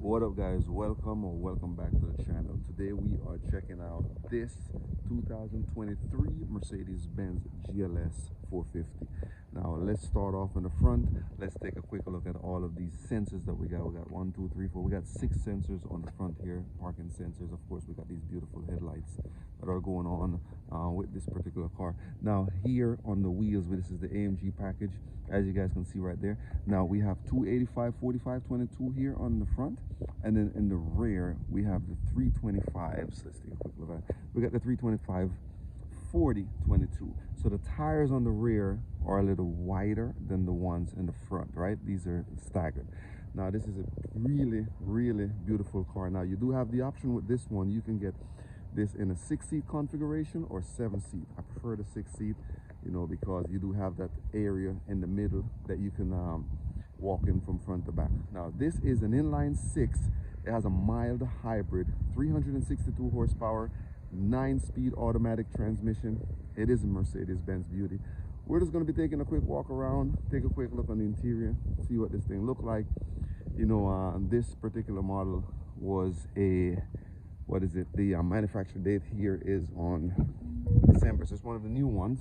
What up, guys? Welcome back to the channel. Today we are checking out this 2023 Mercedes Benz GLS 450. Now let's start off in the front. Let's take a quick look at all of these sensors that we got. We got 1, 2, 3, 4. We got 6 sensors on the front here, parking sensors. Of course, we got these beautiful headlights that are going on with this particular car. Now here on the wheels, this is the AMG package, as you guys can see right there. Now we have 285 45 22 here on the front, and then in the rear we have the 325s. Let's take a quick look at it. We got the 325 40 22. So the tires on the rear are a little wider than the ones in the front, right? These are staggered. Now this is a really beautiful car. Now you do have the option with this one. You can get this in a 6-seat configuration or 7-seat. I prefer the 6-seat, you know, because you do have that area in the middle that you can walk in from front to back. Now this is an inline 6. It has a mild hybrid, 362 horsepower, 9-speed automatic transmission. It is a Mercedes Benz beauty. We're just going to be taking a quick walk around, take a quick look on the interior, see what this thing looked like. You know, this particular model was a, what is it, the manufacture date here is on December, so it's one of the new ones.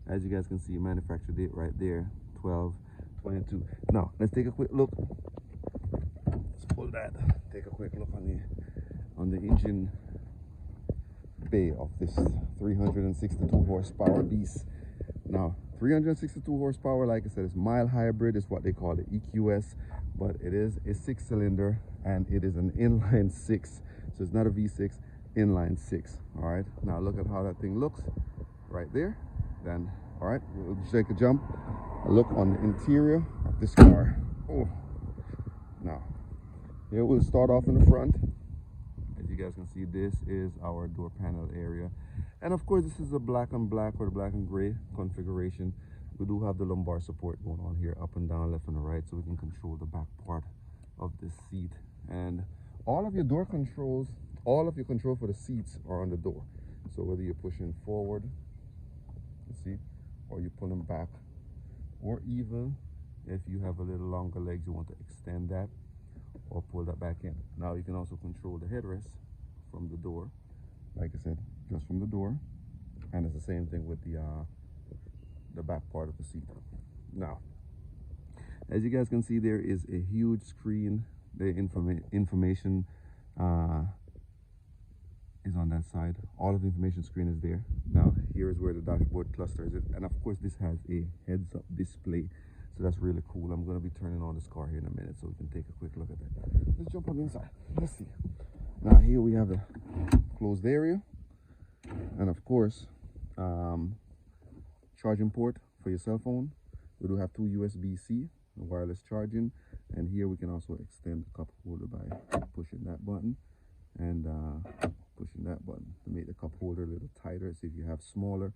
As you guys can see, manufacture date right there, 12/22. Now let's take a quick look. Let's pull that. Take a quick look on the engine bay of this 362 horsepower beast. Now 362 horsepower, like I said, it's mild hybrid, is what they call the EQS, but it is a 6-cylinder and it is an inline 6. So it's not a V6, inline 6. All right, now look at how that thing looks right there. Then, all right, we'll take a jump, a look on the interior of this car. Oh, now here we'll start off in the front. As you guys can see, this is our door panel area, and of course this is a black and black or the black and gray configuration. We do have the lumbar support going on here, up and down, left and right, so we can control the back part of the seat. And all of your door controls, all of your control for the seats are on the door. So whether you're pushing forward, you see, or you pull them back, or even if you have a little longer legs, you want to extend that or pull that back in. Now you can also control the headrest from the door, like I said, just from the door. And it's the same thing with the back part of the seat. Now, as you guys can see, there is a huge screen. The information is on that side. All of the information screen is there. Now here is where the dashboard cluster is, and of course this has a heads-up display, so that's really cool. I'm going to be turning on this car here in a minute so we can take a quick look at that. Let's jump on the inside. Let's see. Now here we have the closed area, and of course charging port for your cell phone. We do have 2 USB-C wireless charging, and here we can also extend the cup holder by pushing that button and pushing that button to make the cup holder a little tighter. So if you have smaller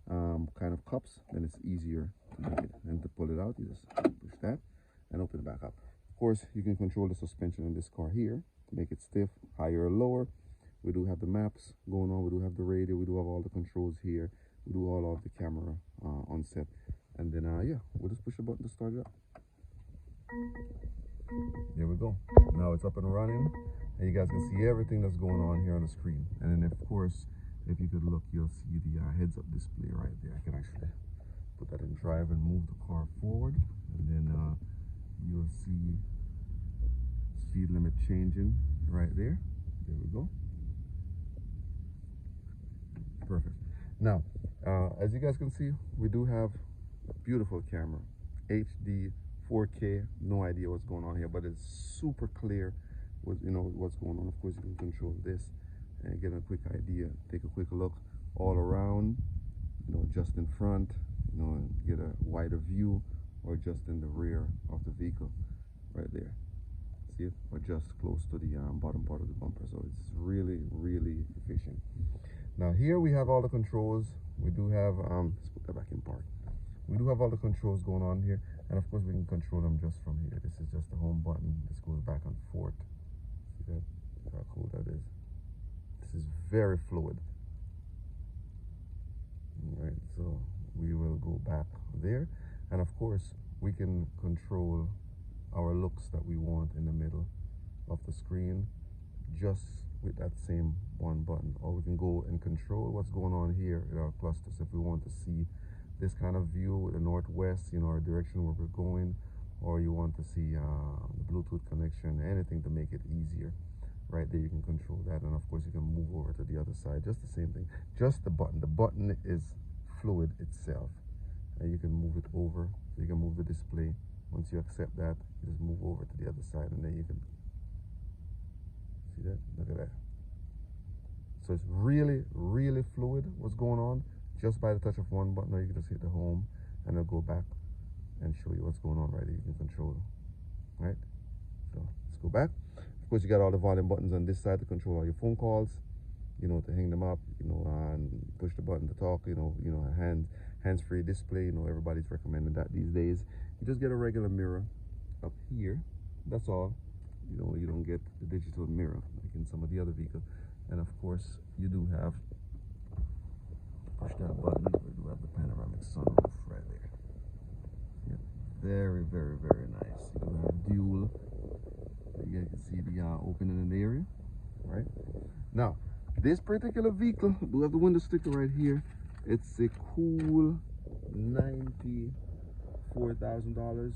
kind of cups, then it's easier to make it. And to pull it out, you just push that and open it back up. Of course, you can control the suspension in this car here to make it stiff, higher or lower. We do have the maps going on. We do have the radio. We do have all the controls here. We do all of the camera on set. And then yeah, we'll just push a button to start it up. There we go. Now it's up and running, and you guys can see everything that's going on here on the screen. And then of course, if you could look, you'll see the heads-up display right there. I can actually put that in drive and move the car forward, and then you'll see speed limit changing right there. There we go. Perfect. Now as you guys can see, we do have a beautiful camera, HD 4K. No idea what's going on here, but it's super clear with, you know, what's going on. Of course, you can control this and get a quick idea, take a quick look all around, you know, just in front, you know, and get a wider view, or just in the rear of the vehicle right there. See it? Or just close to the bottom part of the bumper. So it's really efficient. Now here we have all the controls. We do have let's put that back in park. We do have all the controls going on here, and of course we can control them just from here. This is just the home button. This goes back and forth. See that? How cool that is. This is very fluid. All right, so we will go back there, and of course we can control our looks that we want in the middle of off the screen just with that same one button. Or we can go and control what's going on here in our clusters. If we want to see this kind of view with the northwest, you know, our direction where we're going, or you want to see the Bluetooth connection, anything to make it easier, right there you can control that. And of course you can move over to the other side, just the same thing, just the button is fluid itself, and you can move it over, so you can move the display. Once you accept that, you just move over to the other side, and then you can see that. Look at that. So it's really fluid what's going on just by the touch of one button. Or you can just hit the home and it'll go back and show you what's going on right there. You can control it, right? So let's go back. Of course, you got all the volume buttons on this side to control all your phone calls, you know, to hang them up, you know, and push the button to talk, you know, hands-free display. You know, everybody's recommending that these days. You just get a regular mirror up here, that's all. You know, you don't get the digital mirror like in some of the other vehicles. And of course, you do have, push that button, we do have the panoramic sunroof right there. Yeah, very nice. You do have dual, you guys can see the opening in the area, right? Now, this particular vehicle, we have the window sticker right here. It's a cool $94,000.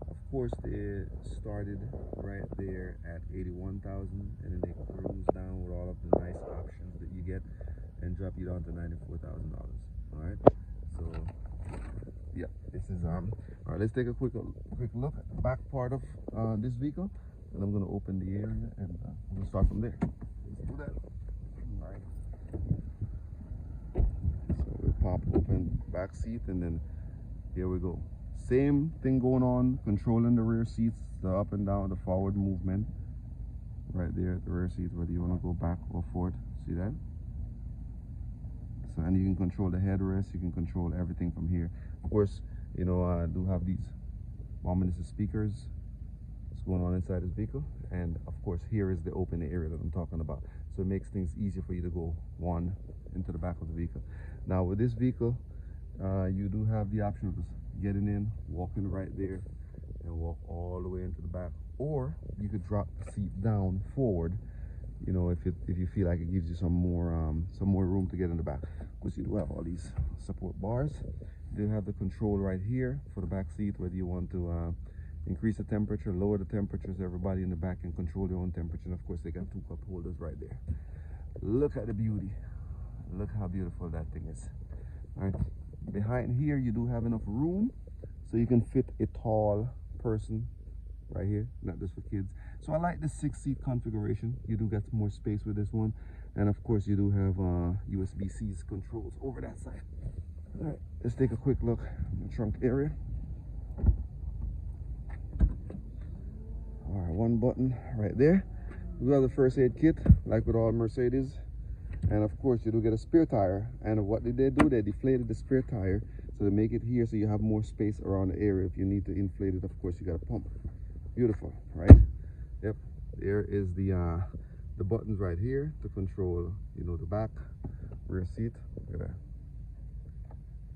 Of course, they started right there at $81,000, and then they cruise down with all of the nice options that you get and drop you down to $94,000. All right. So, yeah, this is all right. Let's take a quick look at the back part of this vehicle, and I'm going to open the area and we'll start from there. Let's do that. All right. So we'll pop open back seat, and then here we go. Same thing going on, controlling the rear seats, the up and down, the forward movement right there at the rear seats, whether you want to go back or forward. See that? So, and you can control the headrest, you can control everything from here. Of course, you know, I do have these ominous speakers. What's going on inside this vehicle? And of course, here is the open area that I'm talking about. So it makes things easier for you to go one into the back of the vehicle. Now with this vehicle, you do have the option of getting in, walking right there, and walk all the way into the back, or you could drop the seat down forward, you know, if you feel like it gives you some more room to get in the back. Of course, you do have all these support bars. You do have the control right here for the back seat, whether you want to increase the temperature, lower the temperatures. Everybody in the back can control their own temperature. And of course, they got two cup holders right there. Look at the beauty. Look how beautiful that thing is. All right. Behind here, you do have enough room so you can fit a tall person right here, not just for kids. So I like the 6-seat configuration. You do get more space with this one, and of course you do have USB-C controls over that side. All right, let's take a quick look at the trunk area. All right, one button right there. We have the first aid kit, like with all Mercedes. And of course, you do get a spare tire. And what did they do? They deflated the spare tire so they make it here so you have more space around the area. If you need to inflate it, of course, you got a pump. Beautiful, right? Yep. There is the buttons right here to control, you know, the back rear seat. Look at that.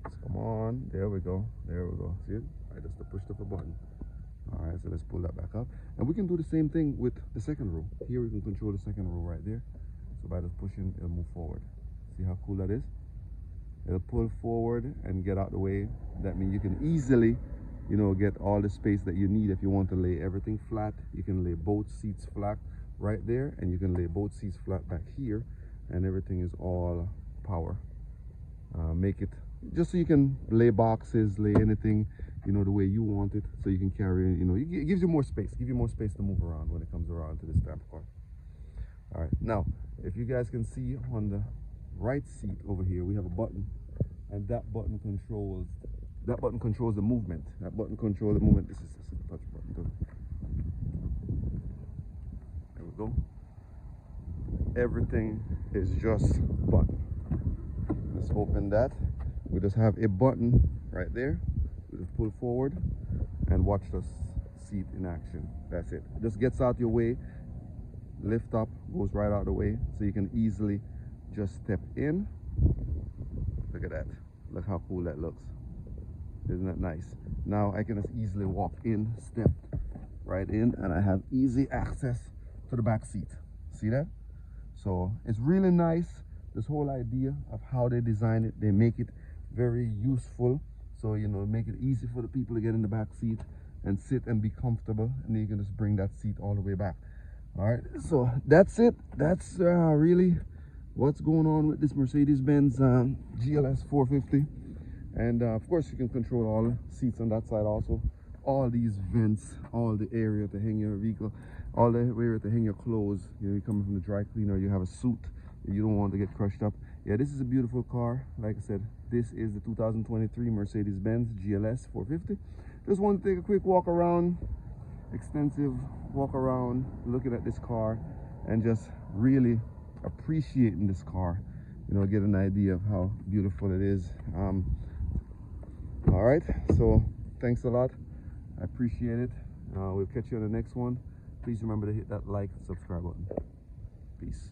Let's come on. There we go. There we go. See it? All right, that's the push of a button. All right, so let's pull that back up. And we can do the same thing with the second row. Here we can control the second row right there. So by just pushing, it'll move forward. See how cool that is? It'll pull forward and get out the way. That means you can easily, you know, get all the space that you need. If you want to lay everything flat, you can lay both seats flat right there, and you can lay both seats flat back here, and everything is all power. Make it just so you can lay boxes, lay anything, you know, the way you want it, so you can carry, you know, it gives you more space, give you more space to move around when it comes around to this type of car. All right, now if you guys can see on the right seat over here, we have a button, and that button controls the movement. That button controls the movement. This is a touch button. There we go. Everything is just button. Let's open that. We just have a button right there. We just pull forward and watch the seat in action. That's it. It just gets out your way. Lift up, goes right out of the way, so you can easily just step in. Look at that. Look how cool that looks. Isn't that nice? Now I can just easily walk in, step right in, and I have easy access to the back seat. See that? So it's really nice, this whole idea of how they design it. They make it very useful, so you know, make it easy for the people to get in the back seat and sit and be comfortable, and then you can just bring that seat all the way back. All right, so that's it. That's really what's going on with this Mercedes Benz GLS 450. And of course you can control all the seats on that side also, all these vents, all the area to hang your vehicle, all the area to hang your clothes. You know, you're coming from the dry cleaner, you have a suit, you don't want to get crushed up. Yeah, this is a beautiful car. Like I said, this is the 2023 Mercedes Benz GLS 450. Just want to take a quick walk around, extensive walk around, looking at this car and just really appreciating this car, you know, get an idea of how beautiful it is. All right, so thanks a lot, I appreciate it. We'll catch you on the next one. Please remember to hit that like and subscribe button. Peace.